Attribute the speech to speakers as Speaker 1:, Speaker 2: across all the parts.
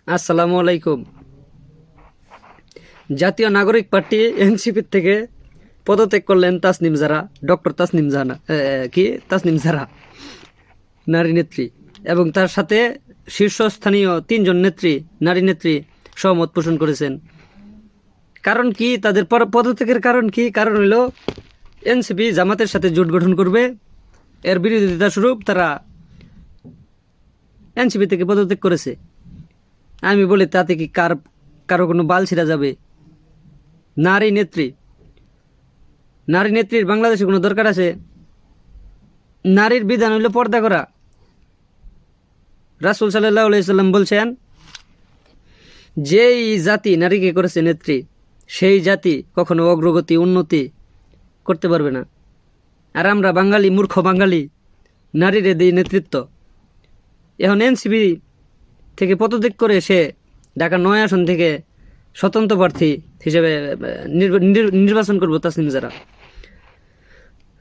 Speaker 1: আসসালামু আলাইকুম। জাতীয় নাগরিক পার্টি এনসিপি থেকে পদত্যাগ করলেন তাসনিম জারা, ডক্টর তাসনিম জানা তাসনিম জারা, নারী নেত্রী, এবং তার সাথে শীর্ষস্থানীয় 3 জন নেত্রী, নারী নেত্রী সহমত পোষণ করেছেন। কারণ কি তাদের পদত্যাগের কারণ কি? কারণ হলো এনসিপি জামাতের সাথে জোট গঠন করবে, এর বিরোধিতা স্বরূপ তারা এনসিপি থেকে পদত্যাগ করেছে। আমি বলি তাতে কি কারো কোনো বাল ছিঁড়া যাবে? নারী নেত্রীর বাংলাদেশে কোনো দরকার আছে? নারীর বিধান হইল পর্দা করা। রাসূল সাল্লাল্লাহু আলাইহি সাল্লাম বলছেন, যেই জাতি নারীকে করেছে নেত্রী, সেই জাতি কখনো অগ্রগতি উন্নতি করতে পারবে না। আর আমরা বাঙালি, মূর্খ বাঙালি, নারীরে দিই নেতৃত্ব। এখন এনসিপি থেকে পদত্যাগ করে সে ঢাকা ৯ আসন থেকে স্বতন্ত্র প্রার্থী হিসেবে নির্বাচন করবো তাসনিম জারা।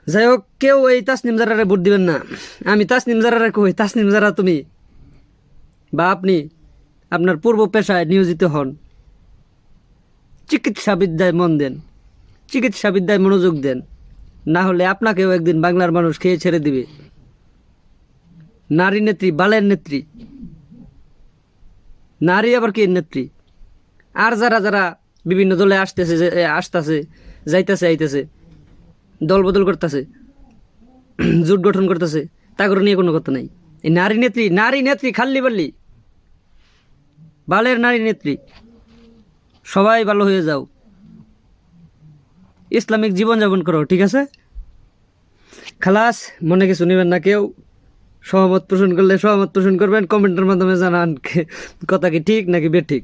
Speaker 1: যাই হোক, কেউ এই তাসনিম জারারে ভোট দিবেন না। আমি তাসনিম জারারে কই, তাসনিম জারা তুমি বা আপনি আপনার পূর্ব পেশায় নিয়োজিত হন, চিকিৎসাবিদ্যায় মন দেন, চিকিৎসাবিদ্যায় মনোযোগ দেন, না হলে আপনাকেও একদিন বাংলার মানুষ খেয়ে ছেড়ে দিবে। নারী নেত্রী, বালের নেত্রী, নারী আবার কি নেত্রী? আর যারা বিভিন্ন দলে আসতেছে যাইতেছে, দল বদল করতেছে, জোট গঠন করতেছে, তাগর নিয়ে কোনো কথা নাই। এই নারী নেত্রী খাল্লি বাল্লি, বালের নারী নেত্রী। সবাই ভালো হয়ে যাও, ইসলামিক জীবনযাপন করো, ঠিক আছে? খালাস, মনে কিছু নেবেন না কেউ। সহমত পোষণ করলে সহমত পোষণ করবেন, কমেন্টের মাধ্যমে জানান কথা কি ঠিক নাকি বেঠিক।